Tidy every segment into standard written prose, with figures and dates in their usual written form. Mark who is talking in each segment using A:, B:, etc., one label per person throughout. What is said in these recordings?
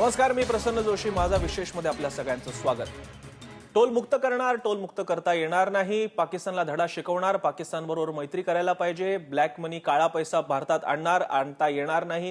A: नमस्कार, मी प्रसन्न जोशी. माझा विशेषमध्ये आपल्या सगळ्यांचं स्वागत. टोल मुक्त करणार, टोल मुक्त करता येणार नाही. पाकिस्तानला धडा शिकवणार, पाकिस्तानबरोबर मैत्री करायला पाहिजे. ब्लॅक मनी, काळा पैसा भारतात आणता येणार नाही.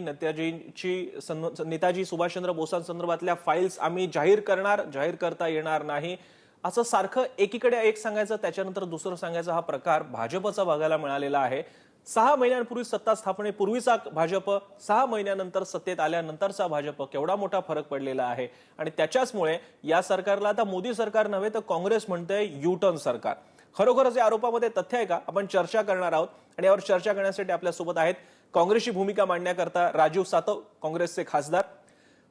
A: नेताजी सुभाषचंद्र बोसांसंदर्भातल्या फाईल्स आम्ही जाहीर करणार, जाहीर करता येणार नाही. असं सारखं एकीकडे एक सांगायचं त्याच्यानंतर दुसरं सांगायचं हा प्रकार भाजपचा बघायला मिळालेला आहे. 6 महिन्यांपूर्वी सत्ता स्थापनेपूर्वीचा भाजप, 6 महिन्यानंतर सत्तेत आल्यानंतरचा भाजप, केवढा मोठा फरक पडलेला आहे. आणि त्याच्याचमुळे या सरकारला आता मोदी सरकार नव्हे तर काँग्रेस म्हणते यू-टर्न सरकार. खरोखरच या आरोपामध्ये तथ्य आहे का? आपण चर्चा करणार आहोत आणि यावर चर्चा करण्यासाठी आपल्यासोबत आहेत काँग्रेसची भूमिका मांडण्याकरता राजीव सातव, काँग्रेसचे खासदार.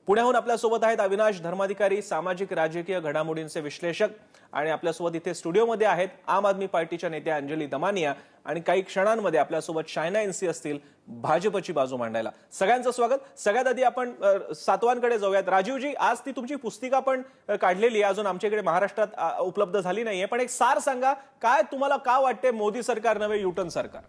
A: पुण्याहून आपल्यासोबत आहेत अविनाश धर्माधिकारी, सामाजिक राजकीय घडामोडींचे विश्लेषक. आणि आपल्यासोबत इथे स्टुडिओमध्ये आहेत आम आदमी पार्टीच्या नेत्या अंजली दमानिया. आणि काही क्षणांमध्ये आपल्यासोबत शायना एनसी असतील भाजपची बाजू मांडायला. सगळ्यांचं स्वागत. सगळ्यात आधी आपण सातवांकडे जाऊयात. राजीवजी, आज ती तुमची पुस्तिका पण काढलेली आहे, अजून आमच्याकडे महाराष्ट्रात उपलब्ध झाली नाहीये, पण एक सार सांगा, काय तुम्हाला का वाटते मोदी सरकार नव्हे यू-टर्न सरकार?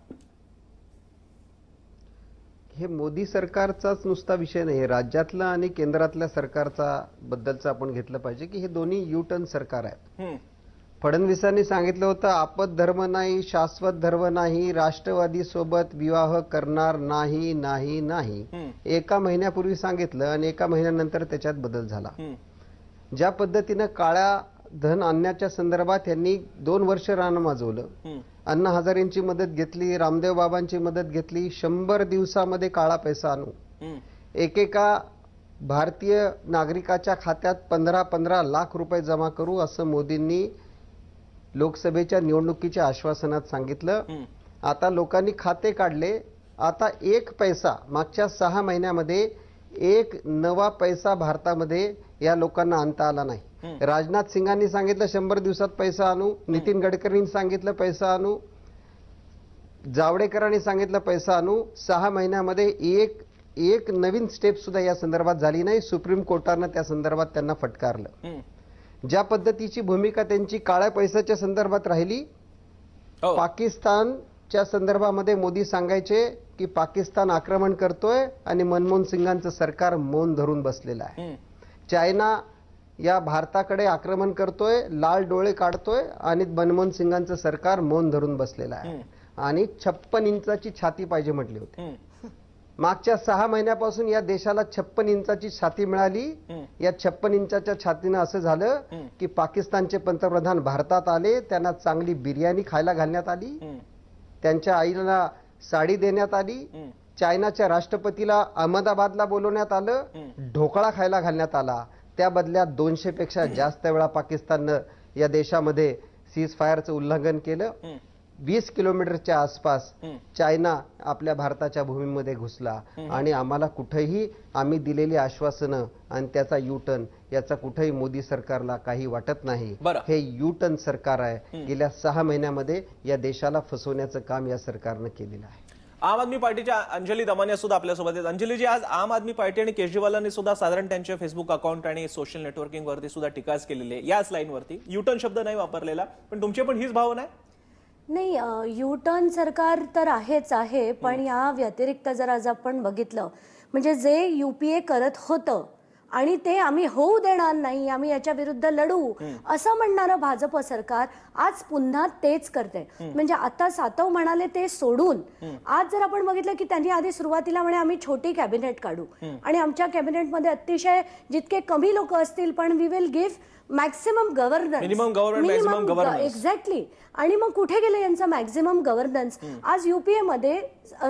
B: हे मोदी सरकारचाच नुसता विषय नाही, राज्यातला आणि केंद्रातल्या सरकारचा बद्दलचं आपण घेतलं पाहिजे की हे दोन्ही यू-टर्न सरकार आहेत. फडणवीसांनी सांगितलं होतं आपद धर्म नाही, शाश्वत धर्म नाही, राष्ट्रवादी सोबत विवाह करणार नाही नाही नाही. एका महिन्यापूर्वी सांगितलं आणि एका महिन्यानंतर त्याच्यात बदल झाला. ज्या पद्धतीनं काळ्या धन आणण्याच्या संदर्भात यांनी 2 वर्ष रान माजवलं. अण्णा हजारेंची मदत घेतली, रामदेव बाबांची मदत घेतली. 100 दिवसामध्ये काळा पैसा आणू, एकेका भारतीय नागरिकाच्या खात्यात 15-15 लाख रुपये जमा करू असं मोदींनी लोकसभेच्या निवडणुकीच्या आश्वासनात सांगितलं. आता लोकांनी खाते काढले. आता 1 पैसा, मागच्या 6 महिन्यामध्ये 1 नवा पैसा भारतामध्ये या लोकांना आणता आला नाही. राजनाथ सिंगांनी सांगितलं 100 दिवसात पैसा आणू, नितीन गडकरींनी सांगितलं पैसा आणू, जावडेकरांनी सांगितलं पैसा आणू. 6 महिन्यामध्ये एक नवीन स्टेप सुद्धा या संदर्भात झाली नाही. सुप्रीम कोर्टानं त्या संदर्भात त्यांना फटकारलं. ज्या पद्धतीची भूमिका त्यांची काळ्या पैशाच्या संदर्भात राहिली, पाकिस्तानच्या संदर्भामध्ये मोदी सांगायचे की पाकिस्तान आक्रमण करतोय आणि मनमोहन सिंगांचं सरकार मौन धरून बसलेलं आहे. चायना या भारताकडे आक्रमण करतोय, लाल डोळे काढतोय आणि मनमोहन सिंगांचं सरकार मौन धरून बसलेलं आहे. आणि 56 इंचाची छाती पाहिजे म्हटली होती. मागच्या 6 महिन्यापासून या देशाला 56 इंचाची छाती मिळाली. या 56 इंचाच्या छातीनं असं झालं की पाकिस्तानचे पंतप्रधान भारतात आले, त्यांना चांगली बिर्याणी खायला घालण्यात आली, त्यांच्या आईला साडी देण्यात आली, चायनाच्या राष्ट्रपतीला अहमदाबादला बोलवण्यात आलं, ढोकळा खायला घालण्यात आला. त्या बदल्यात 200 पेक्षा जास्त वेळा पाकिस्ताननं या देशामध्ये सीज फायरचं उल्लंघन केलं. 20 किलोमीटरच्या आसपास चायना आपल्या भारताच्या भूमीमध्ये घुसला आणि आम्हाला कुठेही आम्ही दिलेली आश्वासनं आणि त्याचा यू-टर्न याचा कुठेही मोदी सरकारला काही वाटत नाही. हे यू-टर्न सरकार आहे. गेल्या 6 महिन्यामध्ये या देशाला फसवण्याचं काम या सरकारनं केलेलं आहे.
A: आम आदमी पार्टीच्या अंजली दमानिया सुद्धा आपल्यासोबत आहेत. अंजलीजी, आज आम आदमी पार्टी आणि केजरीवालांनी सुद्धा साधारण त्यांच्या फेसबुक अकाउंट आणि सोशल नेटवर्किंग वरती सुद्धा टीकाच केलेली आहे. याच लाईनवरती यू-टर्न शब्द नाही वापरलेला, पण तुमची पण हीच भावना आहे?
C: नाही, यू-टर्न सरकार तर आहेच आहे, पण या व्यतिरिक्त जर आज आपण बघितलं म्हणजे जे युपीए करत होतं आणि ते आम्ही होऊ देणार नाही, आम्ही याच्या विरुद्ध लढू असं म्हणणारं भाजप सरकार आज पुन्हा तेच करते. म्हणजे आता सातव म्हणाले ते सोडून आज जर आपण बघितलं की त्यांनी आधी सुरुवातीला म्हणे आम्ही छोटी कॅबिनेट काढू आणि आमच्या कॅबिनेटमध्ये अतिशय जितके कमी लोक असतील पण we will give maximum governance, exactly. आणि मग कुठे गेले यांचा मॅक्झिमम गव्हर्नन्स? आज युपीए मध्ये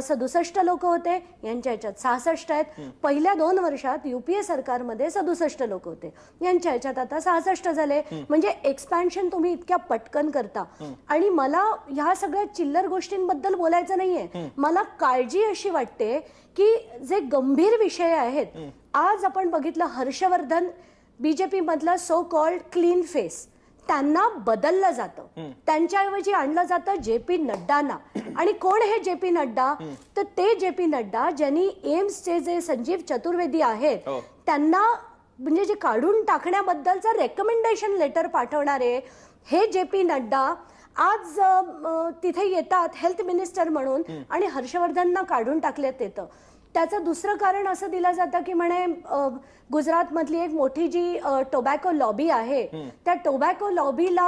C: 67 लोक होते, यांच्या ह्याच्यात 66 आहेत. पहिल्या 2 वर्षात युपीए सरकारमध्ये 67 लोक होते, यांच्या ह्याच्यात आता 66 झाले. म्हणजे एक्सपॅन्शन तुम्ही इतक्या पटकन करता. आणि मला ह्या सगळ्या चिल्लर गोष्टींबद्दल बोलायचं नाहीये. मला काळजी अशी वाटते की जे गंभीर विषय आहेत, आज आपण बघितलं हर्षवर्धन बीजेपी मधला सो कॉल्ड क्लीन फेस, त्यांना बदललं जातं, त्यांच्याऐवजी आणलं जातं जे.पी. नड्डांना. आणि कोण हे जे.पी. नड्डा? तर ते जे.पी. नड्डा ज्यांनी एम्सचे जे संजीव चतुर्वेदी आहेत त्यांना म्हणजे जे काढून टाकण्याबद्दलचं रेकमेंडेशन लेटर पाठवणारे हे जे.पी. नड्डा आज तिथे येतात हेल्थ मिनिस्टर म्हणून आणि हर्षवर्धनना काढून टाकण्यात येतं. त्याचं दुसरं कारण असं दिलं जातं की म्हणे गुजरातमधली एक मोठी जी टोबॅको लॉबी आहे त्या टोबॅको लॉबीला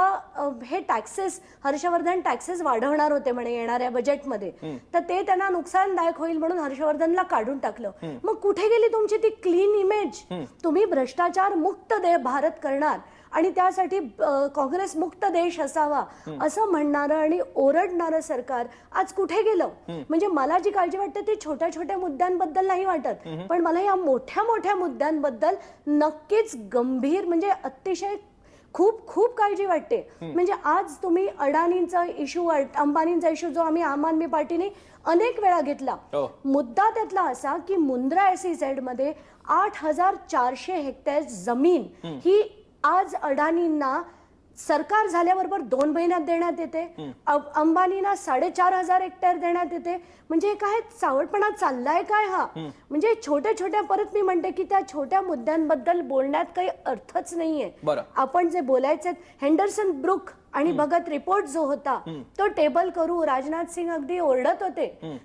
C: हे टॅक्सेस हर्षवर्धन टॅक्सेस वाढवणार होते म्हणे येणाऱ्या बजेटमध्ये, तर ते त्यांना नुकसानदायक होईल म्हणून हर्षवर्धनला काढून टाकलं. मग कुठे गेली तुमची ती क्लीन इमेज? तुम्ही भ्रष्टाचार मुक्त भारत करणार आणि त्यासाठी काँग्रेस मुक्त देश असावा असं म्हणणारं आणि ओरडणारं सरकार आज कुठे गेलं? म्हणजे मला जी काळजी वाटते ती छोट्या छोट्या मुद्द्यांबद्दल नाही वाटत, पण मला या मोठ्या मोठ्या मुद्द्यांबद्दल नक्कीच गंभीर म्हणजे अतिशय खूप खूप काळजी वाटते. म्हणजे आज तुम्ही अडाणींचा इश्यू, अंबानींचा इश्यू जो आम्ही आम आदमी पार्टीने अनेक वेळा घेतला, मुद्दा त्यातला असा की मुंद्रा SEZ मध्ये 8,400 हेक्टर जमीन ही आज अडाणींना सरकार झाल्याबरोबर 2 महिन्यात देण्यात येते, अंबानींना 4,500 हेक्टर देण्यात येते. म्हणजे काय चावटपणा चाललाय काय हा? म्हणजे छोट्या छोट्या, परत मी म्हणते की त्या छोट्या मुद्द्यांबद्दल बोलण्यात काही अर्थच नाहीये. आपण जे बोलायचे हेंडरसन ब्रुक आणि भगत रिपोर्ट जो होता तो टेबल करू, राजनाथ सिंग अगदी ओरडत होते.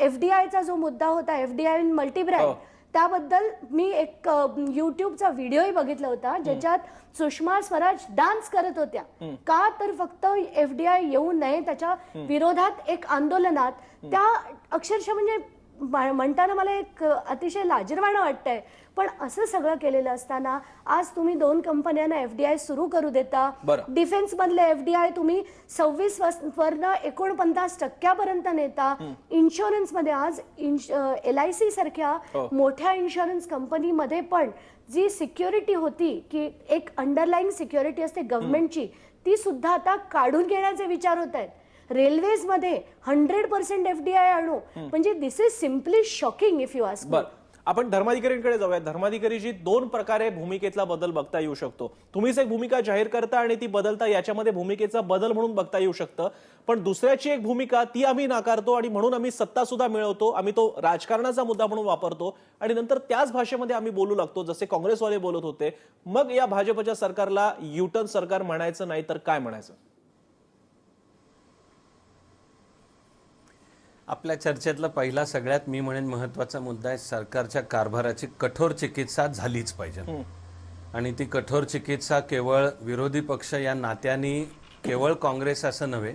C: FDIचा जो मुद्दा होता, FDI मल्टीब्रँड, त्याबद्दल मी एक युट्यूबचा व्हिडिओही बघितला होता ज्याच्यात सुषमा स्वराज डान्स करत होत्या. का तर फक्त FDI येऊ नये त्याच्या विरोधात एक आंदोलनात. त्या अक्षरशः म्हणजे म्हणताना मला एक अतिशय लाजिरवाणं वाटतंय. पण असं सगळं केलेलं असताना आज तुम्ही 2 कंपन्यांना FDI सुरू करू देता. डिफेन्स मधले FDI तुम्ही 26 वरनं 49% नेता. इन्शुरन्स मध्ये आज LIC सारख्या मोठ्या इन्शुरन्स कंपनीमध्ये पण जी सिक्युरिटी होती की एक अंडरलाईंग सिक्युरिटी असते गव्हर्नमेंटची, ती सुद्धा आता काढून घेण्याचे विचार होत आहेत. रेल्वेज मध्ये 100% FDI आणू, म्हणजे this is simply shocking if you ask me.
A: आपण धर्माधिकारींकडे जाऊया. धर्माधिकारीजी 2 प्रकारे भूमिकेतला बदल बघता येऊ शकतो. तुम्हीच एक भूमिका जाहीर करता आणि ती बदलता, याच्यामध्ये भूमिकेचा बदल म्हणून बघता येऊ शकतं. पण दुसऱ्याची एक भूमिका ती आम्ही नाकारतो आणि म्हणून आम्ही सत्ता सुद्धा मिळवतो, आम्ही तो राजकारणाचा मुद्दा म्हणून वापरतो आणि नंतर त्याच भाषेमध्ये आम्ही बोलू लागतो जसे काँग्रेसवाले बोलत होते. मग या भाजपच्या सरकारला युटर्न सरकार म्हणायचं नाही तर काय म्हणायचं?
D: आपल्या चर्चेतला पहिला सगळ्यात मी म्हणेन महत्त्वाचा मुद्दा आहे सरकारच्या कारभाराची कठोर चिकित्सा झालीच पाहिजे. आणि ती कठोर चिकित्सा केवळ विरोधी पक्ष या नात्याने, केवळ काँग्रेस असं नव्हे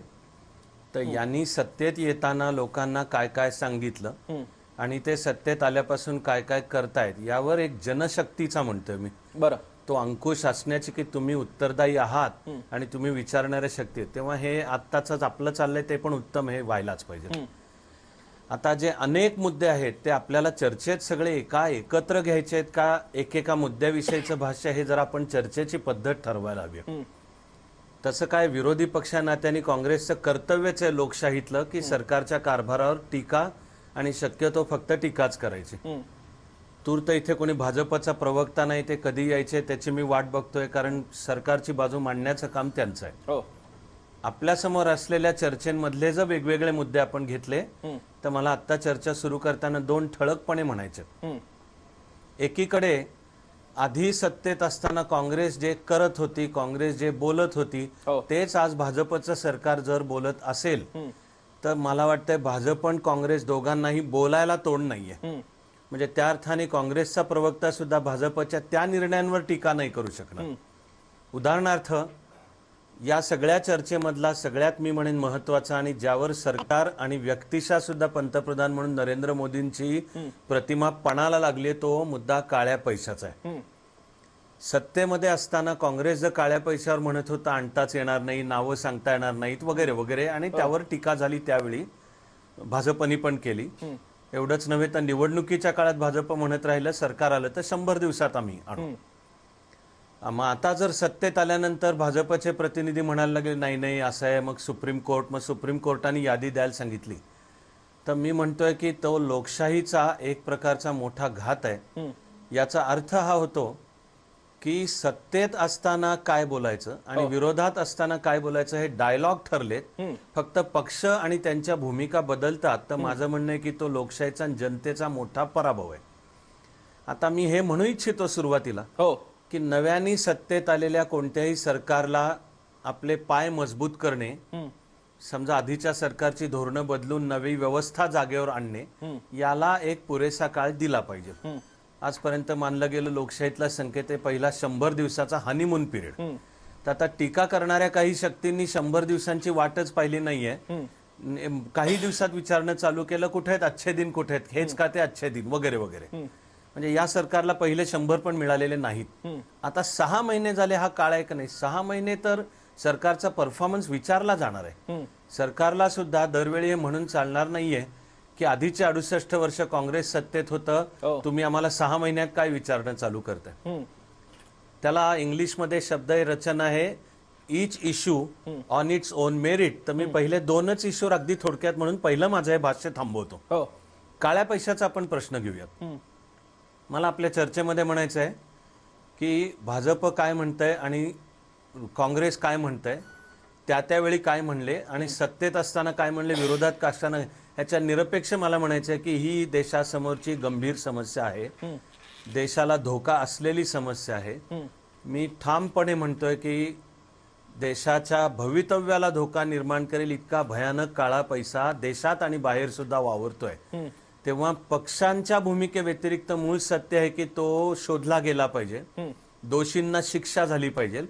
D: तर यांनी सत्तेत येताना लोकांना काय काय सांगितलं आणि ते सत्तेत आल्यापासून काय काय करतायत यावर एक जनशक्तीचा म्हणतोय मी, तो अंकुश असण्याची की तुम्ही उत्तरदायी आहात आणि तुम्ही विचारणाऱ्या शक्ती आहेत, तेव्हा हे आत्ताच आपलं चाललंय ते पण उत्तम हे व्हायलाच पाहिजे. आता जे अनेक मुद्दे आहेत ते आपल्याला चर्चेत सगळे एकत्र घ्यायचे आहेत का एकेका मुद्द्याविषयीचं भाष्य, हे जर आपण चर्चेची पद्धत ठरवायला हवी. तसं काय विरोधी पक्षा नात्याने काँग्रेसचं कर्तव्यच आहे लोकशाहीतलं की सरकारच्या कारभारावर टीका आणि शक्यतो फक्त टीकाच करायची. तूर्त इथे कोणी भाजपचा प्रवक्ता नाही, ते कधी यायचे त्याची मी वाट बघतोय, कारण सरकारची बाजू मांडण्याचं काम त्यांचं आहे. आपल्या समोर असलेल्या चर्चेंमधले जर वेगवेगळे मुद्दे आपण घेतले तर मला आता चर्चा सुरू करताना 2 ठळकपणे म्हणायचे. एकीकडे आधी सत्तेत असताना काँग्रेस जे करत होती, काँग्रेस जे बोलत होती तेच आज भाजपचं सरकार जर बोलत असेल तर मला वाटतंय भाजप आणि काँग्रेस दोघांनाही बोलायला तोंड नाहीये. म्हणजे त्या अर्थाने काँग्रेसचा प्रवक्ता सुद्धा भाजपच्या त्या निर्णयांवर टीका नाही करू शकणार. उदाहरणार्थ या सगळ्या चर्चेमधला सगळ्यात मी म्हणेन महत्वाचा आणि ज्यावर सरकार आणि व्यक्तिशः सुद्धा पंतप्रधान म्हणून नरेंद्र मोदींची प्रतिमा पणाला लागली तो मुद्दा काळ्या पैशाचा आहे. सत्तेमध्ये असताना काँग्रेस जर काळ्या पैशावर म्हणत होता आणताच येणार नाही, नावं सांगता येणार नाहीत वगैरे वगैरे, आणि त्यावर टीका झाली त्यावेळी भाजपनी पण केली. एवढंच नव्हे तर निवडणुकीच्या काळात भाजप म्हणत राहिलं सरकार आलं तर 100 दिवसात आम्ही आणू. मग आता जर सत्तेत आल्यानंतर भाजपचे प्रतिनिधी म्हणायला लागले नाही नाही असं आहे, मग सुप्रीम कोर्टाने यादी द्यायला सांगितली, तर मी म्हणतोय की तो लोकशाहीचा एक प्रकारचा मोठा घात आहे. याचा अर्थ हा होतो की सत्तेत असताना काय बोलायचं आणि विरोधात असताना काय बोलायचं हे डायलॉग ठरलेत, फक्त पक्ष आणि त्यांच्या भूमिका बदलतात. तर माझं म्हणणं आहे की तो लोकशाहीचा आणि जनतेचा मोठा पराभव आहे. आता मी हे म्हणू इच्छितो सुरुवातीला की नव्याने सत्तेत आलेल्या कोणत्याही सरकारला आपले पाय मजबूत करणे, समजा आधीच्या सरकारची धोरणं बदलून नवी व्यवस्था जागेवर आणणे याला एक पुरेसा काळ दिला पाहिजे. आजपर्यंत मानलं गेलं लोकशाहीतला संकेत आहे पहिला 100 दिवसाचा हनीमून पिरियड. तर आता टीका करणाऱ्या काही शक्तींनी 100 दिवसांची वाटच पाहिली नाहीये. काही दिवसात विचारणं चालू केलं, कुठे आहेत अच्छे दिन, कुठे आहेत, हेच का ते अच्छे दिन वगैरे वगैरे. म्हणजे या सरकारला पहिले 100 पण मिळालेले नाहीत. आता 6 महिने झाले हा काळ आहे का नाही, 6 महिने तर सरकारचा परफॉर्मन्स विचारला जाणार आहे. सरकारला सुद्धा दरवेळी हे म्हणून चालणार नाहीये की आधीचे 68 वर्ष काँग्रेस सत्तेत होतं, तुम्ही आम्हाला 6 महिन्यात काय विचारणं चालू करताय. त्याला इंग्लिशमध्ये शब्द रचना आहे each issue on its own merit. तर मी पहिले 2च इश्यूवर अगदी थोडक्यात म्हणून पहिलं माझं हे भाष्य थांबवतो. काळ्या पैशाचा आपण प्रश्न घेऊयात. मला आपल्या चर्चेमध्ये म्हणायचं आहे की भाजप काय म्हणतंय आणि काँग्रेस काय म्हणतंय, त्यावेळी काय म्हणले आणि सत्तेत असताना काय म्हणले, विरोधात का असताना, ह्याच्या निरपेक्ष मला म्हणायचं आहे की ही देशासमोरची गंभीर समस्या आहे, देशाला धोका असलेली समस्या आहे. मी ठामपणे म्हणतोय की देशाच्या भवितव्याला धोका निर्माण करेल इतका भयानक काळा पैसा देशात आणि बाहेर सुद्धा वावरतोय. तेव्हा पक्षांच्या भूमिकेव्यतिरिक्त मूळ सत्य आहे की तो शोधला गेला पाहिजे, दोषींना शिक्षा झाली पाहिजे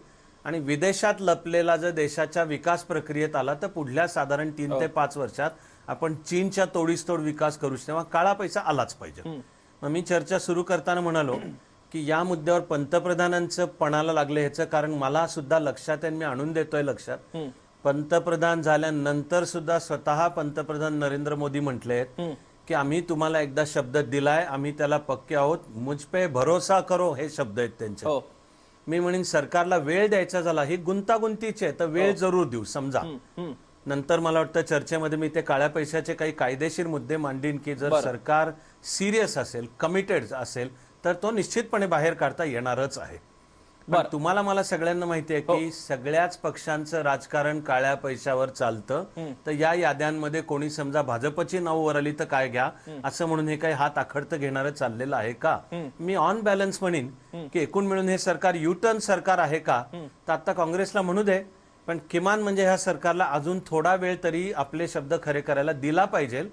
D: आणि विदेशात लपलेला जर देशाच्या विकास प्रक्रियेत आला तर पुढल्या साधारण 3 ते 5 वर्षात आपण चीनच्या तोडीस तोड विकास करू. तेव्हा काळा पैसा आलाच पाहिजे. मग मी चर्चा सुरू करताना म्हणालो की या मुद्द्यावर पंतप्रधानांचं पणाला लागलं, ह्याचं कारण मला सुद्धा लक्षात आहे, मी आणून देतोय लक्षात. पंतप्रधान झाल्यानंतर सुद्धा स्वतः पंतप्रधान नरेंद्र मोदी म्हटले की आम्ही तुम्हाला एकदा शब्द दिलाय, आम्ही त्याला पक्के आहोत, मुझपे भरोसा करो, हे शब्द आहेत त्यांचे. मी म्हणेन सरकारला वेळ द्यायचा झाला, ही गुंतागुंतीची आहे तर वेळ जरूर देऊ. समजा नंतर मला वाटतं चर्चेमध्ये मी ते काळ्या पैशाचे काही कायदेशीर मुद्दे मांडीन की जर सरकार सिरियस असेल, कमिटेड असेल तर तो निश्चितपणे बाहेर काढता येणारच आहे. पण तुम्हाला मला सगळ्यांना माहिती आहे की सगळ्याच पक्षांचं राजकारण काळ्या पैशावर चालतं. तर या याद्यांमध्ये कोणी समजा भाजपची नाव वर आली तर काय घ्या असं म्हणून हे काही हात आखडतं घेणारं चाललेलं आहे का. मी ऑन बॅलन्स म्हणेन की एकूण मिळून हे सरकार युटर्न सरकार आहे का, तर आता काँग्रेसला म्हणू दे, पण किमान म्हणजे ह्या सरकारला अजून थोडा वेळ तरी आपले शब्द खरे करायला दिला पाहिजे,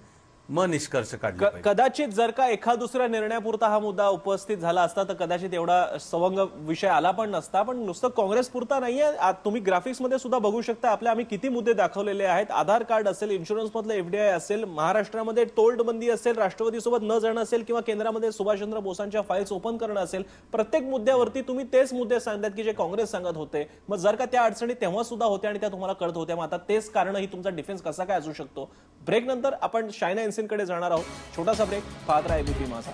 D: मग निष्कर्ष काढले पाहिजे.
A: कदाचित जर का एका दुसऱ्या निर्णयापुरता हा मुद्दा उपस्थित झाला असता तर कदाचित एवढा सवंग विषय आला पण नसता. पण नुसतं काँग्रेस पुरता नाहीये, तुम्ही ग्राफिक्स मध्ये सुद्धा बघू शकता आपल्या आम्ही किती मुद्दे दाखवलेले आहेत. आधार कार्ड असेल, इन्शुरन्स मधलं FDI असेल, महाराष्ट्रामध्ये टोल्ड बंदी असेल, राष्ट्रवादीसोबत न जाणं असेल किंवा केंद्रामध्ये सुभाषचंद्र बोसांच्या फाईल्स ओपन करणं असेल, प्रत्येक मुद्द्यावरती तुम्ही तेच मुद्दे सांगतात की जे काँग्रेस सांगत होते. मग जर का त्या अडचणी तेव्हा सुद्धा होत्या आणि त्या तुम्हाला कळत होत्या, मग आता तेच कारण ही तुमचा डिफेन्स कसा काय असू शकतो. ब्रेक नंतर आपण शायना कडे जाणार आहोत. छोटासा ब्रेक, पाहत राहा ABP माझा.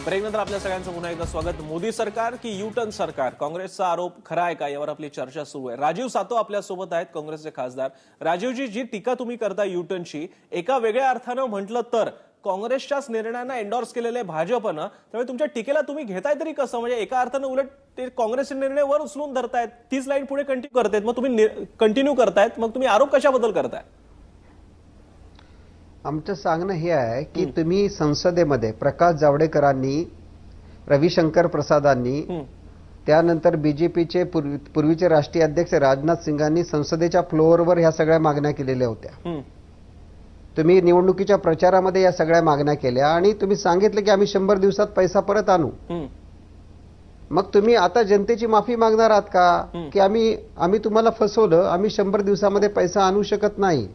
A: ब्रेक नंतर आपल्या सगळ्यांचं पुन्हा एकदा स्वागत. मोदी सरकार की युटर्न सरकार, काँग्रेसचा आरोप खरा आहे का, यावर आपली चर्चा सुरू आहे. राजीव सातव आपल्या सोबत आहेत, काँग्रेसचे खासदार. राजीवजी, जी टीका तुम्ही करता युटर्नची, एका वेगळ्या अर्थानं म्हटलं तर काँग्रेसच्याच निर्णयांना एन्डॉर्स केलेले भाजपनं, त्यामुळे तुमच्या टीकेला तुम्ही घेताय तरी कसं. म्हणजे एका अर्थानं उलट ते काँग्रेसचे निर्णय वर उचलून धरतायत, तीच लाईन पुढे कंटिन्यू करतायत, मग तुम्ही कंटिन्यू करतायत, मग तुम्ही आरोप कशाबद्दल करताय.
B: आमचं सांगणं हे आहे की तुम्ही संसदेमध्ये प्रकाश जावडेकरांनी, रविशंकर प्रसादांनी, त्यानंतर बीजेपीचे पूर्वीचे राष्ट्रीय अध्यक्ष राजनाथ सिंगांनी संसदेच्या फ्लोअरवर ह्या सगळ्या मागण्या केलेल्या होत्या. तुम्ही निवडणुकीच्या प्रचारामध्ये या सगळ्या मागण्या केल्या आणि तुम्ही सांगितलं की आम्ही 100 दिवसात पैसा परत आणू. मग तुम्ही आता जनतेची माफी मागणार आहात का की आम्ही तुम्हाला फसवलं, आम्ही 100 दिवसामध्ये पैसा आणू शकत नाही.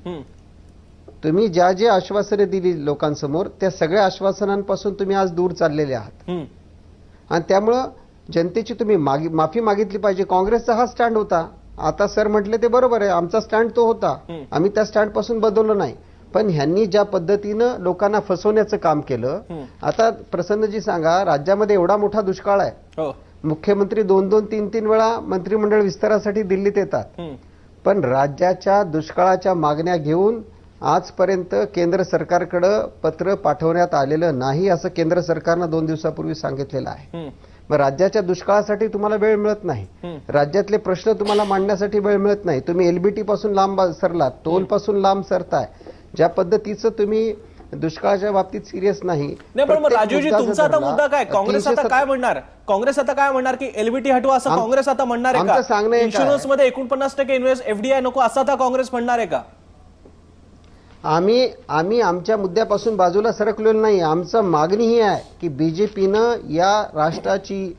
B: तुम्ही ज्या जे आश्वासने दिली लोकांसमोर त्या सगळ्या आश्वासनांपासून तुम्ही आज दूर चाललेले आहात आणि त्यामुळं जनतेची तुम्ही माफी मागितली पाहिजे. काँग्रेसचा हा स्टँड होता. आता सर म्हटले ते बरोबर आहे, आमचा स्टँड तो होता, आम्ही त्या स्टँड पासून बदललो नाही. पण ह्यांनी ज्या पद्धतीनं लोकांना फसवण्याचं काम केलं. आता प्रसन्नजी सांगा, राज्यामध्ये एवढा मोठा दुष्काळ आहे, मुख्यमंत्री 2-2, 3-3 वेळा मंत्रिमंडळ विस्तारासाठी दिल्लीत येतात, पण राज्याच्या दुष्काळाच्या मागण्या घेऊन आजपर्यंत केंद्र सरकारकडे पत्र पाठवण्यात आलेलं नाही, असं केंद्र सरकारनं 2 दिवसापूर्वी सांगितलेलं आहे. मग राज्याच्या दुष्काळासाठी तुम्हाला वेळ मिळत नाही, राज्यातले प्रश्न तुम्हाला मांडण्यासाठी वेळ मिळत नाही. तुम्ही LBT पासून लांब सरलात, टोल पासून लांब सरताय. ज्या पद्धतीचं तुम्ही दुष्काळाच्या बाबतीत सिरियस नाही.
A: नाही, पण मग
B: प्रत्येक
A: राजीवजी
B: मुद्दा जर
A: तुमचा आता
B: धरला,
A: मुद्दा काय? काँग्रेस आता
B: 370
A: काय म्हणणार? काँग्रेस आता काय म्हणणार की एलबीटी हटवा असं काँग्रेस आता म्हणणार आहे
B: आमचं सांगणं
A: का?
B: एक
A: इन्शुरन्स मध्ये 49% इन्व्हेस्ट एफडीआय नको असं आता काँग्रेस म्हणणार आहे का?
B: आम्ही आमच्या मुद्द्यापासून बाजूला सरकलेलो नाही. आमचं मागणी ही आहे की बीजेपीनं या राष्ट्राची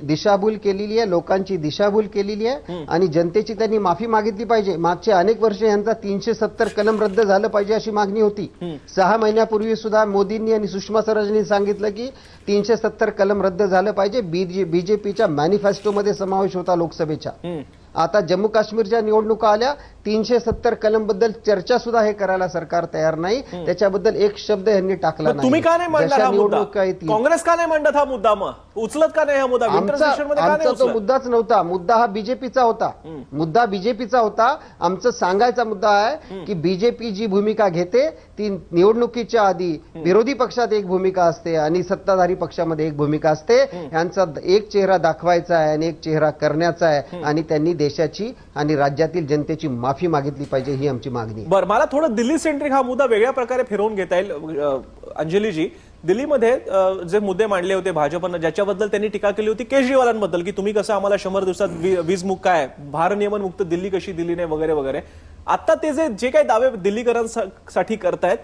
B: दिशाभूल केलेली आहे, लोकांची दिशाभूल केलेली आहे आणि जनतेची त्यांनी माफी मागितली पाहिजे. मागचे अनेक वर्ष यांचा 370 कलम रद्द झालं पाहिजे अशी मागणी होती. 6 महिन्यापूर्वी सुद्धा मोदींनी आणि सुषमा स्वराजांनी सांगितलं की 370 कलम रद्द झालं पाहिजे. बीजेपीच्या मॅनिफेस्टोमध्ये समावेश होता लोकसभेच्या. आता जम्मू काश्मीरच्या निवडणुका आल्या, 370 कलम बद्दल चर्चा सुद्धा हे करायला सरकार तयार नाही. त्याच्याबद्दल एक शब्द यांनी टाकला नाही.
A: तुम्ही का नाही मांडणार हा मुद्दा?
B: येतील
A: काँग्रेस का नाही मांडत हा मुद्दा? मग उचलत का नाही हा मुद्दा? विंटर सेशनमध्ये का नाही
B: आमचा तो
A: उचलत?
B: मुद्दाच नव्हता. मुद्दा हा बीजेपीचा होता. मुद्दा बीजेपीचा होता. आमचं सांगायचा मुद्दा आहे की बीजेपी जी भूमिका घेते ती निवडणुकीच्या आधी विरोधी पक्षात एक भूमिका असते आणि सत्ताधारी पक्षामध्ये एक भूमिका असते. यांचा एक चेहरा दाखवायचा आहे आणि एक चेहरा करण्याचा आहे आणि त्यांनी देशाची आणि राज्यातील जनतेची माफी मागितली पाहिजे, ही आमची मागणी आहे.
A: बरं, मला थोडं दिल्ली सेंट्रिक हा मुद्दा वेगळ्या प्रकारे फिरवून घेता येईल. अंजलीजी, दिल्लीमध्ये जे मुद्दे मांडले होते भाजपनं, ज्याच्याबद्दल त्यांनी टीका केली होती केजरीवालांबद्दल की तुम्ही कसं आम्हाला 100 दिवसात वीज मुक्त काय, भारनियमन मुक्त दिल्ली कशी दिली नाही वगैरे वगैरे. आता ते जे काही दावे दिल्लीकरांसाठी करतायत,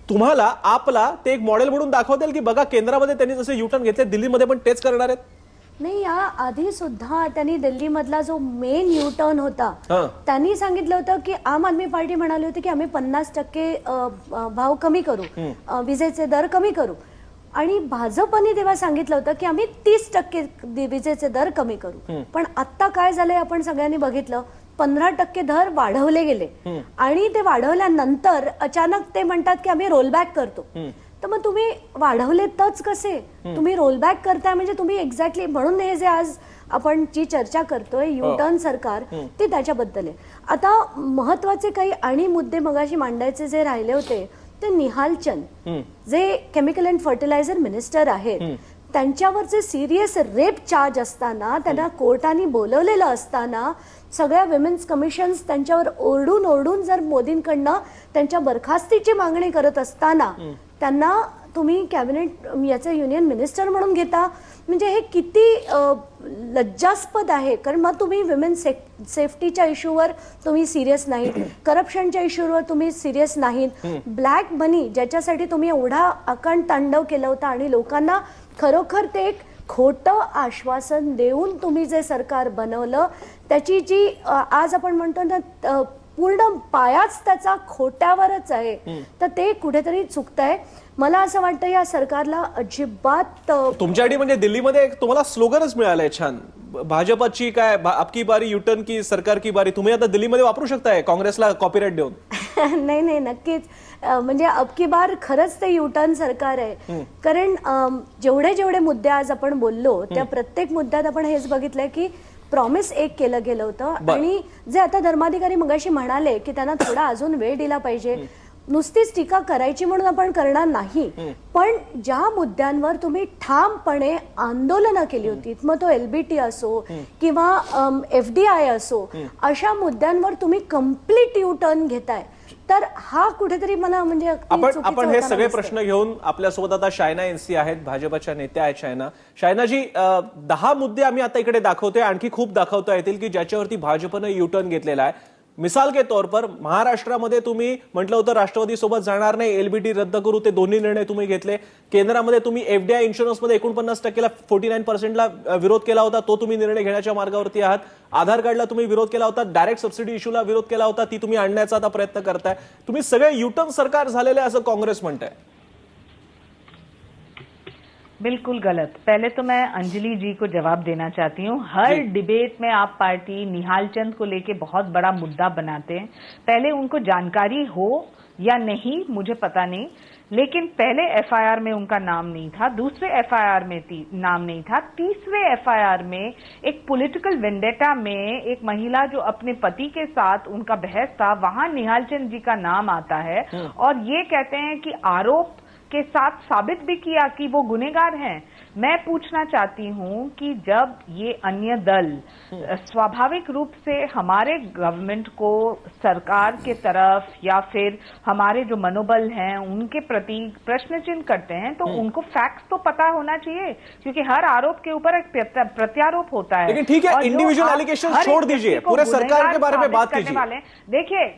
A: तुम्हाला आपला ते एक मॉडेल म्हणून दाखवता येईल की बघा केंद्रामध्ये त्यांनी जसे युटर्न घेतले दिल्लीमध्ये पण तेच करणार आहेत?
C: नाही, या आधी सुद्धा त्यांनी दिल्लीमधला जो मेन यू टर्न होता त्यांनी सांगितलं होतं की आम आदमी पार्टी म्हणाली होती की आम्ही 50% भाव कमी करू, विजेचे दर कमी करू. आणि भाजपने तेव्हा सांगितलं होतं की आम्ही 30% विजेचे दर कमी करू. पण आता काय झालंय आपण सगळ्यांनी बघितलं, 15% दर वाढवले गेले आणि ते वाढवल्यानंतर अचानक ते म्हणतात की आम्ही रोलबॅक करतो. तर मग तुम्ही वाढवलेतच कसे? तुम्ही रोलबॅक करताय म्हणजे तुम्ही एक्झॅक्टली, म्हणून हे जे आज आपण जी चर्चा करतोय यू टर्न सरकार, ते त्याच्याबद्दल आहे. आता महत्वाचे काही आणि मुद्दे मगाशी मांडायचे जे राहिले होते ते निहाल चंद जे केमिकल अँड फर्टिलायझर मिनिस्टर आहेत, त्यांच्यावरचे सिरियस रेप चार्ज असताना, त्यांना कोर्टाने बोलवलेलं असताना, सगळ्या विमेन्स कमिशन्स त्यांच्यावर ओरडून ओरडून जर मोदींकडनं त्यांच्या बरखास्तीची मागणी करत असताना त्यांना तुम्ही कॅबिनेट याचे युनियन मिनिस्टर म्हणून घेता, म्हणजे हे किती लज्जास्पद आहे. कारण मग तुम्ही विमेन सेफ्टीच्या इश्यूवर तुम्ही सिरियस नाहीत, करप्शनच्या इश्यूवर तुम्ही सिरियस नाहीत, ब्लॅक मनी ज्याच्यासाठी तुम्ही एवढा अखंड तांडव केलं होतं आणि लोकांना खरोखर ते एक खोटं आश्वासन देऊन तुम्ही जे सरकार बनवलं त्याची जी आज आपण म्हणतो ना पूर्ण पायाच त्याचा खोट्यावरच आहे, तर ते कुठेतरी चुकतंय. मला असं वाटतं या सरकारला अजिबात
A: तुमच्यासाठी म्हणजे दिल्लीमध्ये तुम्हाला स्लोगनच मिळालंय छान, भाजपची काय आपकी बारी युटर्न की सरकार की बारी, तुम्ही आता दिल्लीमध्ये वापरू शकताय काँग्रेसला कॉपीराईट देऊन.
C: नाही नाही, नक्कीच. म्हणजे अबकी बार खरंच ते युटर्न सरकार आहे. कारण जेवढे मुद्दे आज आपण बोललो त्या प्रत्येक मुद्द्यात आपण हेच बघितलंय की प्रॉमिस एक केलं गेलं होतं आणि जे आता धर्माधिकारी मगाशी म्हणाले की त्यांना थोडा अजून वेळ दिला पाहिजे, नुसतीच टीका करायची म्हणून आपण करणार नाही, पण ज्या मुद्द्यांवर तुम्ही ठामपणे आंदोलनं केली होती, मग तो एलबीटी असो किंवा एफडीआय असो, अशा मुद्द्यांवर तुम्ही कम्प्लीट यू टर्न घेताय, तर हा कुठेतरी मला म्हणजे
A: आपण हे सगळे प्रश्न घेऊन आपल्यासोबत आता शायना एनसी आहेत, भाजपच्या नेत्या आहेत. शायनाजी, 10 मुद्दे आम्ही आता इकडे दाखवतोय, आणखी खूप दाखवता येतील की ज्याच्यावरती भाजपनं युटर्न घेतलेला आहे. मिसाल के तौर पर महाराष्ट्रामध्ये तुम्ही म्हटलं होतं राष्ट्रवादी सोबत जाणार नाही, एलबीटी रद्द करू, ते दोन्ही निर्णय तुम्ही घेतले. केंद्रामध्ये तुम्ही एफडीआय इन्शुरन्समध्ये 49%ला 49%ला विरोध केला होता, तो तुम्ही निर्णय घेण्याच्या मार्गावरती आहात. आधार कार्डला तुम्ही विरोध केला होता, डायरेक्ट सबसिडी इश्यूला विरोध केला होता, ती तुम्ही आणण्याचा आता प्रयत्न करताय. तुम्ही सगळे युटर्न सरकार झालेले असं काँग्रेस म्हणताय.
E: बिल्कुल गलत. पहले तो मैं अंजलि जी को जवाब देना चाहती हूँ. हर डिबेट में आप पार्टी निहाल चंद को लेके बहुत बड़ा मुद्दा बनाते हैं. पहले उनको जानकारी हो या नहीं मुझे पता नहीं, लेकिन पहले एफआईआर में उनका नाम नहीं था, दूसरे एफआईआर में नाम नहीं था, तीसरे एफआईआर में एक पॉलिटिकल वेंडेटा में एक महिला जो अपने पति के साथ उनका बहस था, वहां निहाल चंद जी का नाम आता है और ये कहते हैं कि आरोप के साथ साबित भी किया कि वो गुनहगार हैं. मैं पूछना चाहती हूं कि जब ये अन्य दल स्वाभाविक रूप से हमारे गवर्नमेंट को सरकार के तरफ या फिर हमारे जो मनोबल हैं उनके प्रति प्रश्न चिन्ह करते हैं, तो उनको फैक्ट्स तो पता होना चाहिए, क्योंकि हर आरोप के ऊपर एक प्रत्यारोप होता है।
A: लेकिन ठीक है, इंडिविजुअल एलिगेशन छोड़ दीजिए, पूरे सरकार के बारे में बात कीजिए।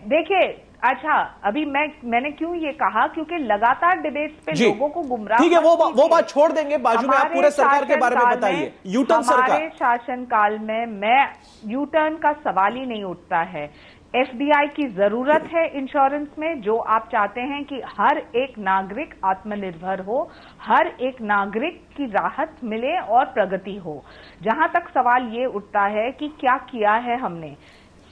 E: देखिए अच्छा, अभी मैंने क्यों ये कहा, क्योंकि लगातार डिबेट पे लोगों को गुमराह,
A: ठीक है, वो बात छोड़ देंगे, बाजू में आप पूरे सरकार के बारे में बताइए। यूटर्न सरकार,
E: हमारे शासनकाल में मैं यूटर्न का सवाल ही नहीं उठता है। एफडीआई की जरूरत है इंश्योरेंस में, जो आप चाहते हैं कि हर एक नागरिक आत्मनिर्भर हो, हर एक नागरिक की राहत मिले और प्रगति हो। जहां तक सवाल ये उठता है कि क्या किया है हमने,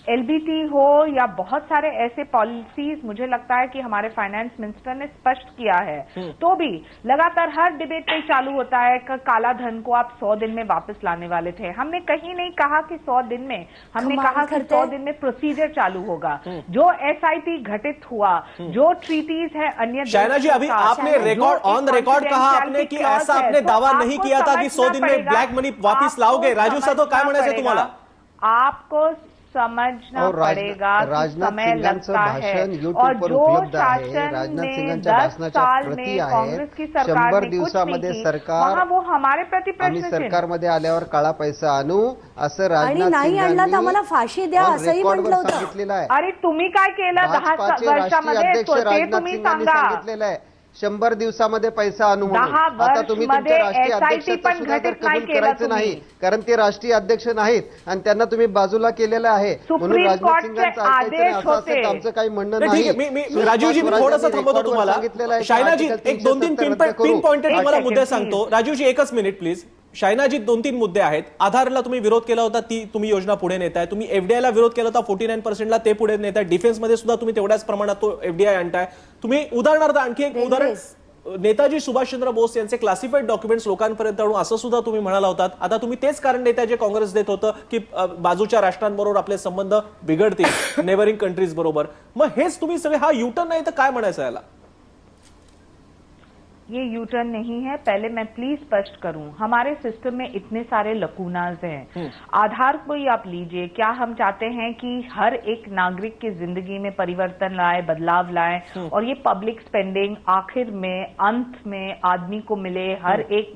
E: एलबीटी हो या बहुत सारे ऐसे पॉलिसीज, मुझे लगता है कि हमारे फाइनेंस मिनिस्टर ने स्पष्ट किया है, तो भी लगातार हर डिबेट पे चालू होता है कि काला धन को आप 100 दिन में वापस लाने वाले थे। हमने कहीं नहीं कहा कि 100 दिन में, हमने कहा कि 100 दिन में प्रोसीजर चालू होगा। जो एसआईटी घटित हुआ, जो ट्रीटीज है अन्य,
A: शायना जी अभी आपने रिकॉर्ड ऑन रिकॉर्ड कहा आपने कि ऐसा आपने दावा नहीं किया था कि 100 दिन में ब्लैक मनी वापस लाओगे। राजू सातो काय म्हणायचं तुम्हाला?
E: आपको समझना पड़ेगा कि समय लगता है, और जो शासन ने 10 साल में कांग्रेस की सरकार ने कुछ नहीं की, वहाँ वो हमारे प्रति प्रश्न
B: सरकारमध्ये आल्यावर काळा पैसा आणू असं राजनाथ
C: नाही आणला तर आम्हाला फाशी द्या असंही म्हटलं होतं.
E: अरे तुम्ही काय केलं 10 वर्षामध्ये ते तुम्ही सांगा.
B: सांगितलेलं आहे 100 दिवसामध्ये पैसा आणू म्हणून. आता तुम्ही तुमच्या राष्ट्रीय अध्यक्षाचं सुद्धा तर कबूल करायचं नाही, कारण ते राष्ट्रीय अध्यक्ष नाहीत आणि त्यांना तुम्ही बाजूला केलेलं आहे. म्हणून राजनाथ सिंगांचं ऐकायचं आमचं काही म्हणणं नाही.
A: मी राजीवजी मी थोडंसं थांबवतो तुम्हाला. शायनाजी एक 2-3 पिन पॉइंटेड तुम्हाला मुद्दे सांगतो. राजीवजी एकच मिनिट प्लीज. शायनाजी 2-3 मुद्दे आहेत. आधारला तुम्ही विरोध केला होता, ती तुम्ही योजना पुढे नेताय. तुम्ही एफडीआयला विरोध केला होता 49%ला, ते पुढे नेताय. डिफेन्समध्ये सुद्धा तुम्ही तेवढ्याच प्रमाणात तो एफडीआय आणताय. तुम्ही उदाहरणार्थ आणखी एक उदाहरण, नेताजी सुभाषचंद्र बोस यांचे क्लासिफाईड डॉक्युमेंट्स लोकांपर्यंत आणू असं सुद्धा तुम्ही म्हणाला होतात. आता तुम्ही तेच कारण देताय जे काँग्रेस देत होतं की बाजूच्या राष्ट्रांबरोबर आपले संबंध बिघडतील नेबरिंग कंट्रीज बरोबर. मग हेच तुम्ही सगळे, हा युटर्न नाही तर काय म्हणायचं याला?
E: ये यूटर्न नहीं है। पहले मैं प्लीज स्पष्ट करूं, हमारे सिस्टम में इतने सारे लकूनाज हैं। आधार को ही आप लीजिए, क्या हम चाहते हैं कि हर एक नागरिक की जिंदगी में परिवर्तन लाए, बदलाव लाए, और ये पब्लिक स्पेंडिंग आखिर में अंत में आदमी को मिले, हर एक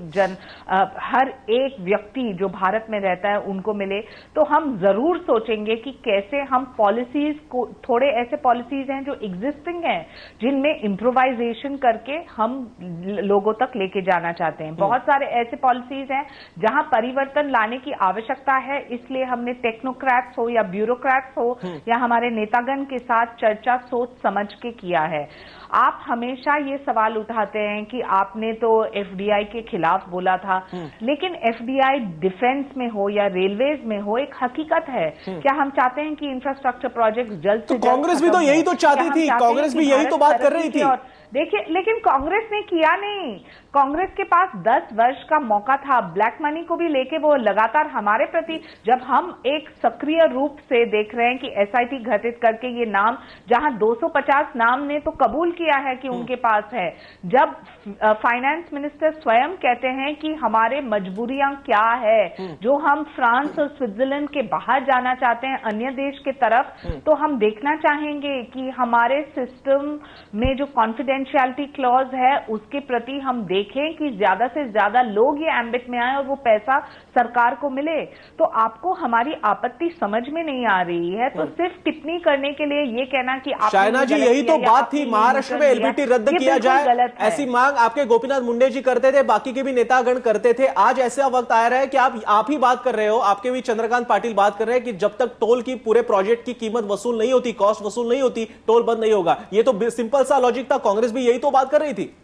E: व्यक्ति जो भारत में रहता है उनको मिले, तो हम जरूर सोचेंगे कि कैसे हम पॉलिसीज को, थोड़े ऐसे पॉलिसीज हैं जो एग्जिस्टिंग हैं जिनमें इम्प्रोवाइजेशन करके हम लोगों तक लेके जाना चाहते हैं। बहुत सारे ऐसे पॉलिसीज हैं जहां परिवर्तन लाने की आवश्यकता है, इसलिए हमने टेक्नोक्रेट्स हो या ब्यूरोक्रेट्स हो या हमारे नेतागण के साथ चर्चा सोच समझ के किया है। आप हमेशा ये सवाल उठाते हैं कि आपने तो एफडीआई के खिलाफ बोला था, लेकिन एफडीआई डिफेंस में हो या रेलवेज में हो एक हकीकत है। क्या हम चाहते हैं कि इंफ्रास्ट्रक्चर प्रोजेक्ट जल्द से जल्द,
A: कांग्रेस भी तो यही तो चाहती थी, कांग्रेस भी यही तो बात कर रही थी।
E: देखिए, लेकिन कांग्रेस ने किया नहीं। कांग्रेस के पास 10 वर्ष का मौका था, ब्लैक मनी को भी लेके वो लगातार हमारे प्रति, जब हम एक सक्रिय रूप से देख रहे हैं कि एसआईटी घटित करके ये नाम, जहां 250 नाम ने तो कबूल किया है कि उनके पास है, जब फाइनेंस मिनिस्टर स्वयं कहते हैं कि हमारे मजबूरियां क्या है, जो हम फ्रांस और स्विट्जरलैंड के बाहर जाना चाहते हैं अन्य देश के तरफ, तो हम देखना चाहेंगे कि हमारे सिस्टम में जो कॉन्फिडेंशियलिटी क्लॉज है उसके प्रति हम देखें कि ज्यादा से ज्यादा लोग ये एम्बिट में आए और वो पैसा सरकार को मिले। तो आपको हमारी आपत्ति समझ में नहीं आ रही है, तो सिर्फ टिप्पणी करने के लिए ये कहना कि
A: शायना जी यही तो बात थी, महाराष्ट्र में एलबीटी रद्द किया जाए ऐसी मांग आपके गोपीनाथ मुंडे जी करते थे, बाकी के भी नेतागण करते थे। आज ऐसा वक्त आ रहा है कि आप ही बात कर रहे हो, आपके भी चंद्रकांत पाटिल बात कर रहे हैं कि जब तक टोल की पूरे प्रोजेक्ट की कीमत वसूल नहीं होती, कॉस्ट वसूल नहीं होती, टोल बंद नहीं होगा। ये तो सिंपल सा लॉजिक था, कांग्रेस भी यही तो बात कर रही थी।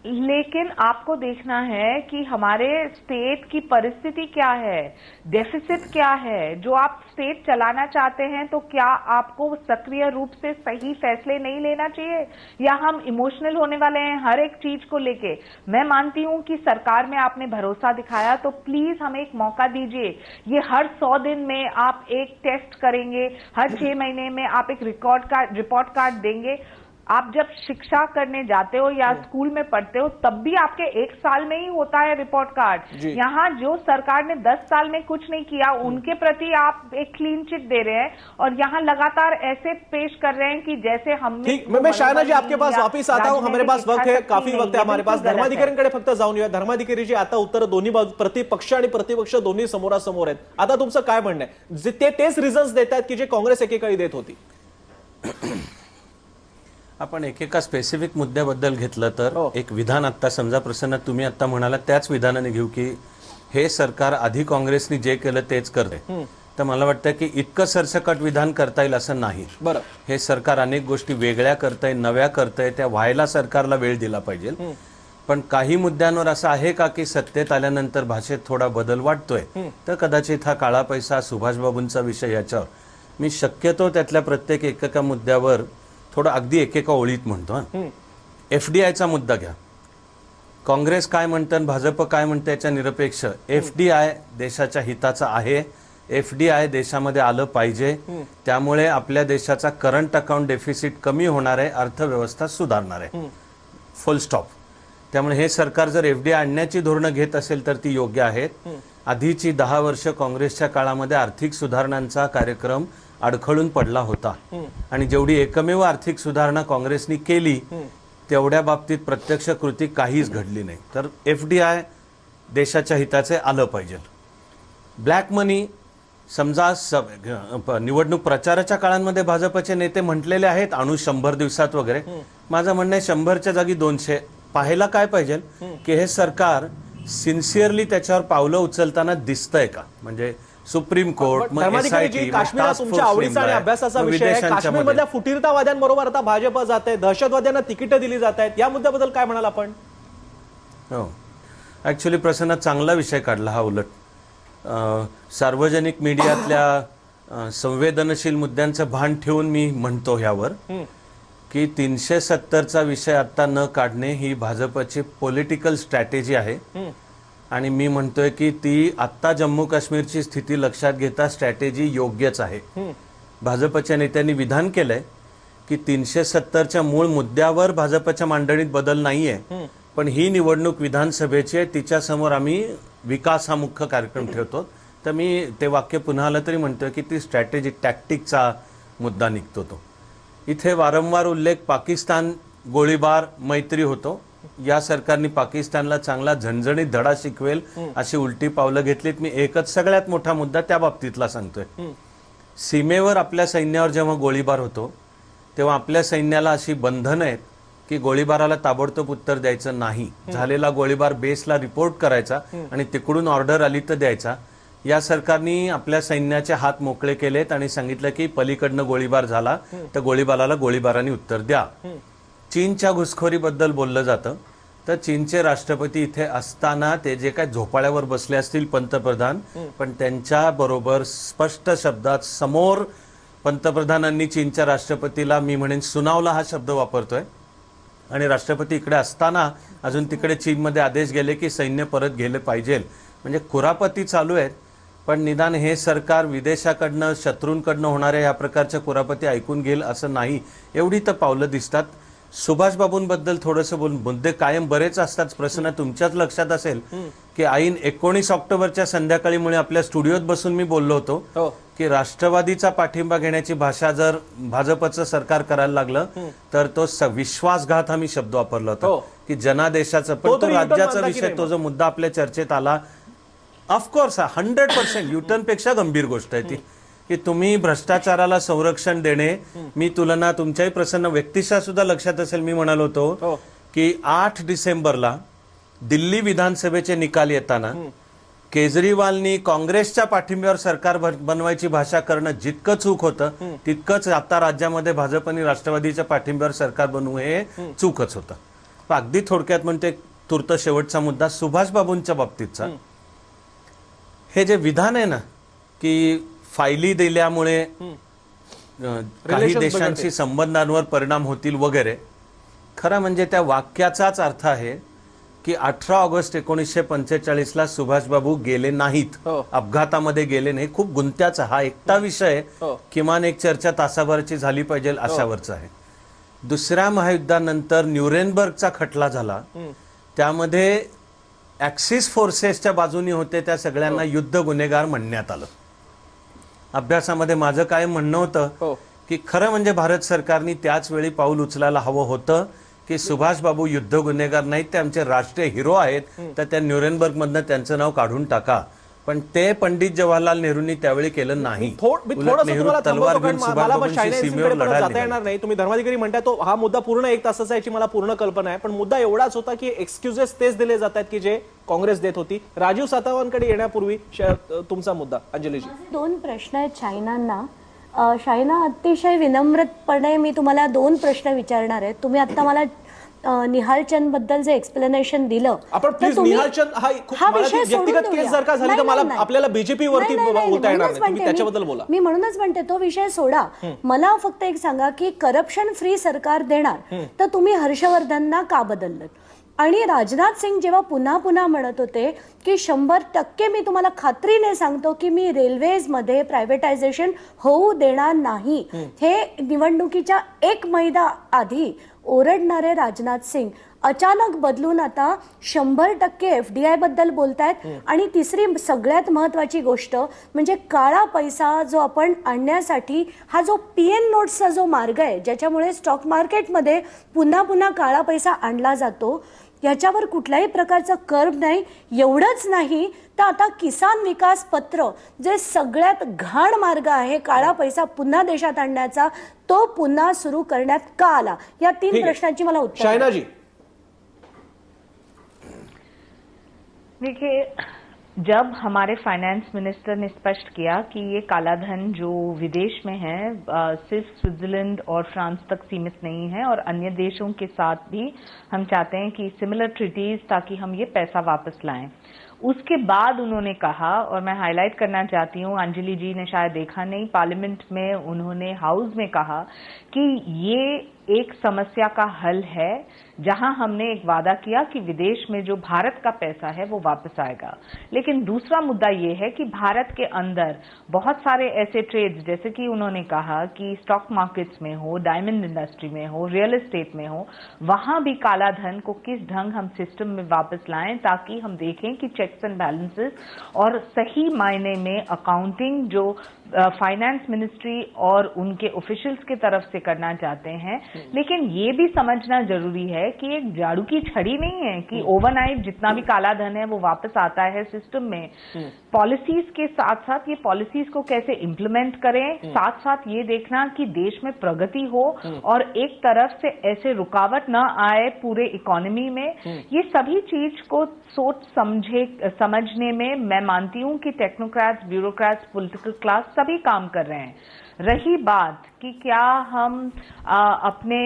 E: लेकिन आपको देखना है कि हमारे स्टेट की परिस्थिति क्या है, डेफिसिट क्या है। जो आप स्टेट चलाना चाहते हैं तो क्या आपको सक्रिय रूप से सही फैसले नहीं लेना चाहिए, या हम इमोशनल होने वाले हैं हर एक चीज को लेके? मैं मानती हूं कि सरकार में आपने भरोसा दिखाया, तो प्लीज हमें एक मौका दीजिए। ये हर 100 दिन में आप एक टेस्ट करेंगे, हर 6 महीने में आप एक रिपोर्ट कार्ड देंगे। आप जब शिक्षा करने जाते हो या स्कूल में पढ़ते हो तब भी आपके 1 साल में ही होता है रिपोर्ट कार्ड। यहाँ जो सरकार ने 10 साल में कुछ नहीं किया उनके प्रति आप एक क्लीन चिट दे रहे हैं और यहाँ लगातार ऐसे पेश कर रहे हैं कि जैसे हमने।
A: मैं शायना जी आपके पास वापिस आता हूं, हमारे पास वक्त है, काफी वक्त है हमारे पास। धर्माधिकाऱ्यांकडे फक्त जाऊन येऊया। धर्माधिकारी जी आता उत्तर दोन्ही प्रतिपक्ष आणि प्रतिपक्ष दोन्ही समोरासमोर आहेत, आता तुमचं काय म्हणणं आहे? तेच रिझन्स देत आहेत की जे काँग्रेस एकेकाळी देत होती?
D: आपण एकेका स्पेसिफिक मुद्द्याबद्दल घेतलं तर एक विधान आता समजा प्रसन्न तुम्ही आता म्हणाला त्याच विधानाने घेऊ की हे सरकार आधी काँग्रेसने जे केलं तेच करते, तर मला वाटतं की इतकं सरसकट विधान करता येईल असं नाही।
A: बरं,
D: हे सरकार अनेक गोष्टी वेगळ्या करतंय, नव्या करतंय, त्या व्हायला सरकारला वेळ दिला पाहिजे। पण काही मुद्द्यांवर असं आहे का की सत्तेत आल्यानंतर भाषेत थोडा बदल वाटतोय, तर कदाचित हा काळा पैसा, सुभाषबाबूंचा विषय याच्यावर मी शक्यतो त्यातल्या प्रत्येक एकेका मुद्द्यावर थोडं अगदी एकेका ओळीत म्हणतो। एफडीआयचा मुद्दा घ्या, काँग्रेस काय म्हणतं भाजप काय म्हणतं याच्या निरपेक्ष एफडीआय देशाच्या हिताचा आहे। एफडीआय देशामध्ये आलं पाहिजे, त्यामुळे आपल्या देशाचा करंट अकाउंट डेफिसिट कमी होणार आहे, अर्थव्यवस्था सुधारणार आहे, फुल स्टॉप। त्यामुळे हे सरकार जर एफडीआय आणण्याची धोरणं घेत असेल तर ती योग्य आहेत। आधीची 10 वर्ष काँग्रेसच्या काळामध्ये आर्थिक सुधारणांचा कार्यक्रम अडखळून पडला होता आणि जेवढी एकमेव आर्थिक सुधारणा काँग्रेसनी केली तेवढ्या बाबतीत प्रत्यक्ष कृती काहीच घडली नाही। तर एफडीआय देशाच्या हिताचे आलं पाहिजे। ब्लॅक मनी समजा निवडणूक प्रचाराच्या काळांमध्ये भाजपचे नेते म्हटलेले आहेत आणू 100 दिवसात वगैरे, माझं म्हणणं आहे 100च्या जागी 200 पाहायला काय पाहिजे की हे सरकार सिन्सिअरली त्याच्यावर पावलं उचलताना दिसतंय का। म्हणजे सुप्रीम कोर्ट,
A: काश्मीर तुमच्या आवडीचा आणि अभ्यासाचा विषय आहे। काश्मीरमधल्या फुटीरतावाद्यांबरोबर आता भाजप जात आहे, दहशतवाद्यांना तिकीटं दिली जात आहेत, या मुद्द्याबद्दल काय म्हणाल आपण?
D: हो, ऍक्च्युअली प्रसन्न चांगला विषय काढला हा। उलट सार्वजनिक मीडियातल्या संवेदनशील मुद्द्यांचं भान ठेवून मी म्हणतो ह्यावर की 370चा विषय आता न काढणे ही भाजपची पॉलिटिकल स्ट्रॅटेजी आहे आणि मी म्हणतोय की ती आता जम्मू काश्मीरची स्थिती लक्षात घेता स्ट्रॅटेजी योग्यच आहे। भाजपच्या नेत्यांनी विधान केलंय की 370च्या मूळ मुद्द्यावर भाजपच्या मांडणीत बदल नाहीये, पण ही निवडणूक विधानसभेची आहे, तिच्या समोर आम्ही विकास हा मुख्य कार्यक्रम ठेवतो। तर मी ते वाक्य पुन्हा आलं तरी म्हणतोय की ती स्ट्रॅटेजी टॅक्टिकचा मुद्दा निघतो। तो इथे वारंवार उल्लेख पाकिस्तान गोळीबार मैत्री होतो। या सरकारने पाकिस्तानला चांगला झणझणीत धडा शिकवेल अशी उलटी पावलं घेतलीत। मी एकच सगळ्यात मोठा मुद्दा त्या बाबतीतला सांगतोय, सीमेवर आपल्या सैन्यावर जेव्हा गोळीबार होतो तेव्हा आपल्या सैन्याला अशी बंधनं आहेत की गोळीबाराला ताबडतोब उत्तर द्यायचं नाही, झालेला गोळीबार बेसला रिपोर्ट करायचा आणि तिकडून ऑर्डर आली तर द्यायचा। या सरकारने आपल्या सैन्याचे हात मोकळे केलेत आणि सांगितलं की पलीकडनं गोळीबार झाला तर गोळीबाराला गोळीबाराने उत्तर द्या। चीनच्या घुसखोरीबद्दल बोललं जातं, तर चीनचे राष्ट्रपती इथे असताना ते जे काय झोपाळ्यावर बसले असतील पंतप्रधान, पण त्यांच्या बरोबर स्पष्ट शब्दात समोर पंतप्रधानांनी चीनच्या राष्ट्रपतीला मी म्हणेन सुनावला हा शब्द वापरतोय आणि राष्ट्रपती इकडे असताना अजून तिकडे चीनमध्ये आदेश गेले की सैन्य परत गेले पाहिजे। म्हणजे कुरापती चालू आहेत, पण निदान हे सरकार विदेशाकडनं शत्रूंकडनं होणाऱ्या या प्रकारच्या कुरापती ऐकून घेईल असं नाही, एवढी तर पावलं दिसतात। सुभाषबाबूंबद्दल थोडंसं बोल, मुद्दे कायम बरेच असतात। प्रश्न तुमच्याच लक्षात असेल की ऐन 19 ऑक्टोबरच्या संध्याकाळीमुळे आपल्या स्टुडिओत बसून मी बोललो होतो की राष्ट्रवादीचा पाठिंबा घेण्याची भाषा जर भाजपचं सरकार करायला लागलं तर तो विश्वासघात हा मी शब्द वापरला होता की जनादेशाचा, पण तो राज्याचा विषय, तो जो मुद्दा आपल्या चर्चेत आला, ऑफकोर्स 100% युटर्न पेक्षा गंभीर गोष्ट आहे ती की तुम्ही भ्रष्टाचाराला संरक्षण देणे। मी तुलना तुमच्याही प्रसन्न व्यक्तिशः सुद्धा लक्षात असेल, मी म्हणालो होतो की 8 डिसेंबरला दिल्ली विधानसभेचे निकाल येताना केजरीवालनी काँग्रेसच्या पाठिंब्यावर सरकार बनवायची भाषा करणं जितकं चूक होतं तितकंच आता राज्यामध्ये भाजप आणि राष्ट्रवादीच्या पाठिंब्यावर सरकार बनवू हे चूकच होतं। अगदी थोडक्यात म्हणते तूर्त शेवटचा मुद्दा सुभाषबाबूंच्या बाबतीतचा, हे जे विधान आहे ना की फायली दिल्यामुळे काही देशांशी संबंधांवर परिणाम होतील वगैरे, खरं म्हणजे त्या वाक्याचाच अर्थ आहे की 18 ऑगस्ट 1945ला सुभाषबाबू गेले नाहीत, अपघातामध्ये गेले नाही। खूप गुंत्याचा हा एकटा विषय किमान एक चर्चा तासाभराची झाली पाहिजे अशावरचा आहे। दुसऱ्या महायुद्धानंतर न्यूरेनबर्गचा खटला झाला, त्यामध्ये ॲक्सिस फोर्सेसच्या बाजूनी होते त्या सगळ्यांना युद्ध गुन्हेगार म्हणण्यात आलं. अभ्यासामध्ये माझं काय म्हणणं होतं की खरं म्हणजे भारत सरकारने त्याच वेळी पाऊल उचलायला हवं होतं की सुभाष बाबू युद्ध गुन्हेगार नाहीत, ते आमचे राष्ट्रीय हिरो आहेत, तर त्या न्यूरेनबर्ग मधनं त्यांचं नाव काढून टाका. पण ते पंडित जवाहरलाल नेहरूंनी त्यावेळी केलं नाही. उलट नेहरू तलवार घेऊन सुभाष बाबूंशी सीमेवर लढायला निघाले.
A: नाही, तुम्ही धर्माधिकारी म्हणताय तो हा मुद्दा पूर्ण 1 तासाचा, याची मला पूर्ण कल्पना आहे. पण मुद्दा एवढाच होता की एक्सक्युजेस तेच दिले जात आहेत की जे काँग्रेस देत होती. राजीव सातवांकडे येण्यापूर्वी तुमचा मुद्दा, अंजलीजी.
C: 2 प्रश्न आहेत शाहिनांना. शाहिना, अतिशय विनम्रपणे मी तुम्हाला 2 प्रश्न विचारणार आहेत. तुम्ही आता मला निहाल चंद बद्दल जे एक्सप्लेनेशन दिलं,
A: आपण प्लीज निहाल चंद हा विषय व्यक्तिगत केस जर का झाली तर मला आपल्याला बीजेपी वरती बोलता येणार नाही. तुम्ही त्याच्याबद्दल बोला.
C: मी म्हणूनच म्हणते तो विषय सोडा. मला फक्त एक सांगा की करप्शन फ्री सरकार देणार तर तुम्ही हर्षवर्धनना का बदललं? आणि राजनाथ सिंग जेव्हा पुन्हा पुन्हा म्हणत होते की 100% मी तुम्हाला खात्रीने सांगतो की मी रेल्वेजमध्ये प्रायव्हेटायझेशन होऊ देणार नाही, हे निवडणुकीच्या 1 महिना आधी ओरडणारे राजनाथ सिंग अचानक बदलून आता 100% FDI बद्दल बोलतायत. आणि तिसरी सगळ्यात महत्वाची गोष्ट म्हणजे काळा पैसा जो आपण आणण्यासाठी हा जो PN नोट्सचा जो मार्ग आहे, ज्याच्यामुळे स्टॉक मार्केटमध्ये पुन्हा पुन्हा काळा पैसा आणला जातो, याच्यावर कुठल्याही प्रकारचं कर्व नाही. एवढंच नाही तर आता किसान विकास पत्र जे सगळ्यात घाण मार्ग आहे काळा पैसा पुन्हा देशात आणण्याचा, तो पुन्हा सुरू करण्यात का आला? या 3 प्रश्नांची मला उत्तर.
A: शायनाजी.
E: देखिए, जब हमारे फाइनेंस मिनिस्टर ने स्पष्ट किया कि ये काला धन जो विदेश में है सिर्फ स्विट्जरलैंड और फ्रांस तक सीमित नहीं है और अन्य देशों के साथ भी हम चाहते हैं कि सिमिलर ट्रीटीज, ताकि हम ये पैसा वापस लाएं. उसके बाद उन्होंने कहा, और मैं हाईलाइट करना चाहती हूँ, अंजलि जी ने शायद देखा नहीं, पार्लियामेंट में उन्होंने हाउस में कहा कि ये एक समस्या का हल है, जहां हमने एक वादा किया कि विदेश में जो भारत का पैसा है वो वापस आएगा. लेकिन दूसरा मुद्दा ये है कि भारत के अंदर बहुत सारे ऐसे ट्रेड्स, जैसे कि उन्होंने कहा कि स्टॉक मार्केट्स में हो, डायमंड इंडस्ट्री में हो, रियल एस्टेट में हो, वहां भी काला धन को किस ढंग हम सिस्टम में वापस लाएं, ताकि हम देखें कि चेक्स एंड बैलेंसेस और सही मायने में अकाउंटिंग जो फाइनेंस मिनिस्ट्री और उनके ऑफिशियल्स की तरफ से करना चाहते हैं. लेकिन ये भी समझना जरूरी है कि एक जादू की छड़ी नहीं है कि ओवरनाइट जितना भी काला धन है वो वापस आता है सिस्टम में. पॉलिसीज के साथ साथ ये पॉलिसीज को कैसे इम्प्लीमेंट करें, साथ साथ ये देखना कि देश में प्रगति हो और एक तरफ से ऐसे रुकावट न आए पूरे इकोनॉमी में. ये सभी चीज को सोच समझने में मैं मानती हूं कि टेक्नोक्रेट्स, ब्यूरोक्रेट्स, पॉलिटिकल क्लास सभी काम कर रहे हैं. रही बात कि क्या हम अपने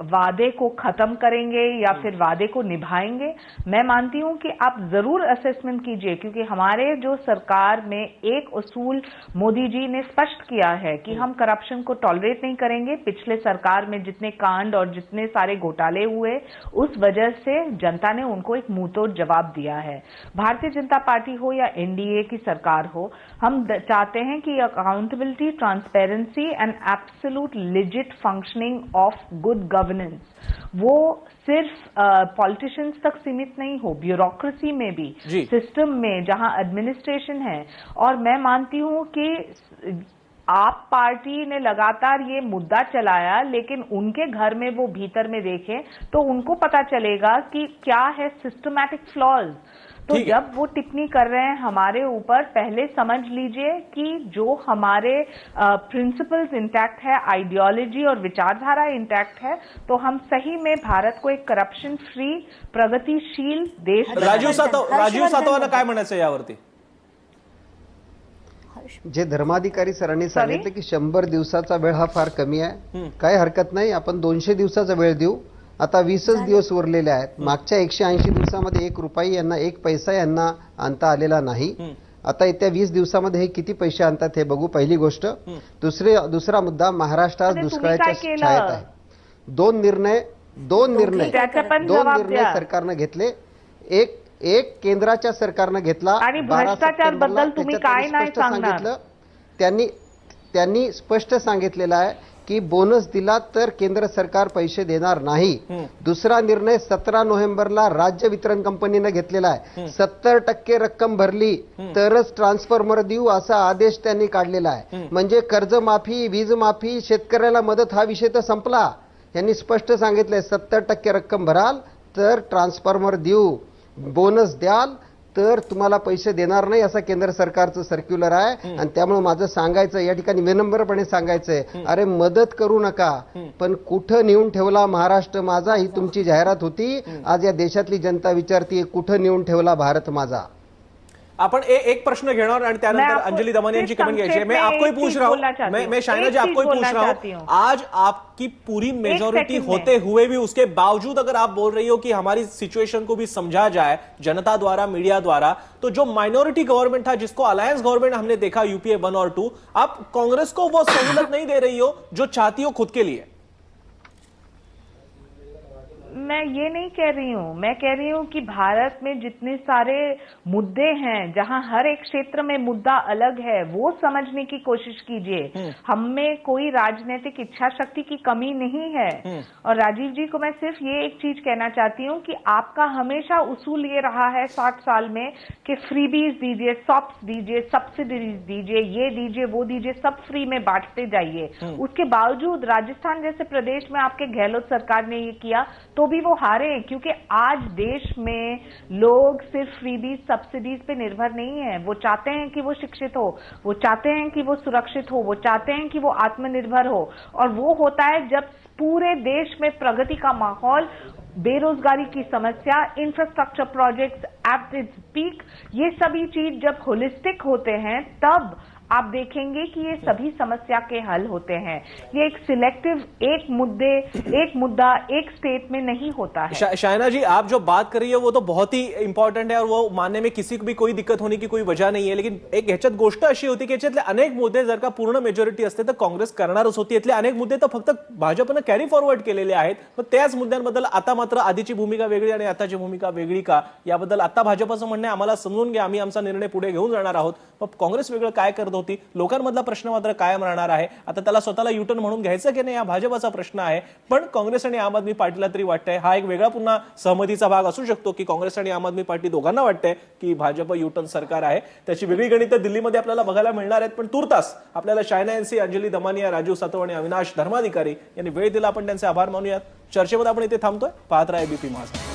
E: वादे को खत्म करेंगे या फिर वादे को निभाएंगे, मैं मानती हूं कि आप जरूर असेसमेंट कीजिए, क्योंकि हमारे जो सरकार में एक उसूल मोदी जी ने स्पष्ट किया है कि हम करप्शन को टॉलरेट नहीं करेंगे. पिछले सरकार में जितने कांड और जितने सारे घोटाले हुए, उस वजह से जनता ने उनको एक मुंहतोड़ जवाब दिया है. भारतीय जनता पार्टी हो या NDA की सरकार हो, हम चाहते हैं कि accountability, transparency end absolute legit functioning of good governance वो सिर्फ पॉलिटिशियंस तक सीमित नहीं हो, ब्यूरोक्रेसी में भी, सिस्टम में जहां एडमिनिस्ट्रेशन है. और मैं मानती हूं कि आप पार्टी ने लगातार ये मुद्दा चलाया, लेकिन उनके घर में वो भीतर में देखें तो उनको पता चलेगा कि क्या है सिस्टमैटिक फ्लॉज. तो जब वो टिप्पणी कर रहे हैं हमारे ऊपर, पहले समझ लीजिए कि जो हमारे प्रिंसिपल्स इंटैक्ट है, आइडियोलॉजी और विचारधारा इंटैक्ट है, तो हम सही में भारत को एक करप्शन फ्री, प्रगतिशील देश.
A: राजीव सातवांना काय म्हणायचं यावरती?
B: जे धर्माधिकारी सरांनी सांगितलं की 100 दिवसाचा वेळ हा फार कमी आहे, काही हरकत नाही, आपण 200 दिवसाचा वेळ देऊ. आता 20च दिवस उरलेले आहेत. मागच्या 180 दिवसामध्ये 1 रुपया यांना, 1 पैसा यांना आणता आलेला नाही. आता येत्या 20 दिवसामध्ये हे किती पैसे आणतात हे बघू, पहिली गोष्ट. दुसरा मुद्दा, महाराष्ट्रात दुष्काळाच्या छायेत आहे. दोन निर्णय सरकारनं घेतले. एक केंद्राच्या सरकारनं घेतला
E: आणि भ्रष्टाचार बद्दल तुम्ही काय नाही सांगितलं.
B: त्यांनी स्पष्ट सांगितलेलं आहे की बोनस दिला तर केंद्र सरकार पैसे देणार नाही. दुसरा निर्णय 17 नोव्हेंबरला राज्य वितरण कंपनीने घेतलेला आहे. 70% रक्कम भरली तरच ट्रान्सफॉर्मर देऊ असा आदेश त्यांनी काढलेला आहे. म्हणजे कर्जमाफी, वीज माफी, शेतकऱ्याला मदत हा विषय तर संपला. यांनी स्पष्ट सांगितलंय 70% रक्कम भराल तर ट्रान्सफॉर्मर देऊ, बोनस द्याल तर तुम्हाला पैसे देणार नाही असं केंद्र सरकारचं सर्क्युलर आहे. आणि त्यामुळे माझं सांगायचं या ठिकाणी विनम्रपणे सांगायचंय, अरे मदत करू नका पण कुठं नेऊन ठेवला महाराष्ट्र माझा ही तुमची जाहिरात होती. आज या देशातली जनता विचारतीये कुठं नेऊन ठेवला भारत माझा.
A: अपन एक प्रश्न घेणार आणि त्यानंतर अंजलि दमानी यांची कमेंट घ्यायची है. मैं आपको ही पूछ रहा हूं, मैं शाइना जी आपको ही पूछ रहा हूं, आज आपकी पूरी मेजॉरिटी होते हुए भी उसके बावजूद अगर आप बोल रही हो कि हमारी सिचुएशन को भी समझा जाए जनता द्वारा, मीडिया द्वारा, तो जो माइनॉरिटी गवर्नमेंट था जिसको अलायंस गवर्नमेंट हमने देखा यूपीए 1 और 2, आप कांग्रेस को वो सहूलत नहीं दे रही हो जो चाहती हो खुद के लिए.
E: मैं ये नहीं कह रही हूं, मैं कह रही हूं कि भारत में जितने सारे मुद्दे हैं, जहां हर एक क्षेत्र में मुद्दा अलग है, वो समझने की कोशिश कीजिए. हम में कोई राजनीतिक इच्छा शक्ति की कमी नहीं है. और राजीव जी को मैं सिर्फ ये एक चीज कहना चाहती हूं कि आपका हमेशा उसूल ये रहा है 60 साल में कि फ्रीबीज दीजिए, सॉप्स दीजिए, सब्सिडीज दीजिए, ये दीजिए, वो दीजिए, सब फ्री में बांटते जाइए. उसके बावजूद राजस्थान जैसे प्रदेश में आपके गहलोत सरकार ने ये किया तो भी वो हारे, क्योंकि आज देश में लोग सिर्फ फ्रीबीज, सब्सिडीज पे निर्भर नहीं है. वो चाहते हैं कि वो शिक्षित हो, वो चाहते हैं कि वो सुरक्षित हो, वो चाहते हैं कि वो आत्मनिर्भर हो. और वो होता है जब पूरे देश में प्रगति का माहौल, बेरोजगारी की समस्या, infrastructure projects at its peak, ये सभी चीज जब होलिस्टिक होते हैं तब आप देखेंगे कि ये सभी समस्या के हल होते हैं. ये एक सिलेक्टिव एक मुद्दा एक स्टेट में नहीं होता है.
A: शाइना जी, आप जो बात कर रही है वो तो बहुत ही इंपॉर्टंट है और वो मानने में किसी को भी कोई दिक्कत होने की कोई वजह नाही आहे. लेकिन एक ह्याच्यात गोष्ट अशी होती की याच्यातले अनेक मुद्दे जर का पूर्ण मेजॉरिटी असते तर काँग्रेस करणारच होती. यातले अनेक मुद्दे तर फक्त भाजपनं कॅरी फॉरवर्ड केलेले आहेत. पण त्याच मुद्द्यांबद्दल आता मात्र आधीची भूमिका वेगळी आणि आताची भूमिका वेगळी का, याबद्दल आता भाजपचं म्हणणं आहे आम्हाला समजून घ्या, आम्ही आमचा निर्णय पुढे घेऊन जाणार आहोत. मग काँग्रेस वेगळं काय करत होती, लोकांमधला प्रश्न मात्र कायम राहणार आहे. आता त्याला स्वतःला युटर्न म्हणून घ्यायचं की नाही हा भाजपचा प्रश्न आहे. पण काँग्रेस आणि आम आदमी पार्टीला तरी वाटतंय हा एक वेगळा पुन्हा सहमतीचा भाग असू शकतो की काँग्रेस आणि आम आदमी पार्टी दोघांना वाटतंय की भाजप युटर्न सरकार आहे. त्याची वेगळी गणितं दिल्लीमध्ये आपल्याला बघायला मिळणार आहेत. पण तुर्तास आपल्याला शाइना एनसी, अंजली दमानिया, राजीव सातव आणि अविनाश धर्माधिकारी यांनी वेळ दिला. आपण त्यांचे आभार मानूयात. चर्चेमध्ये आपण इथे थांबतोय. पाहत राहा एबीपी माझा.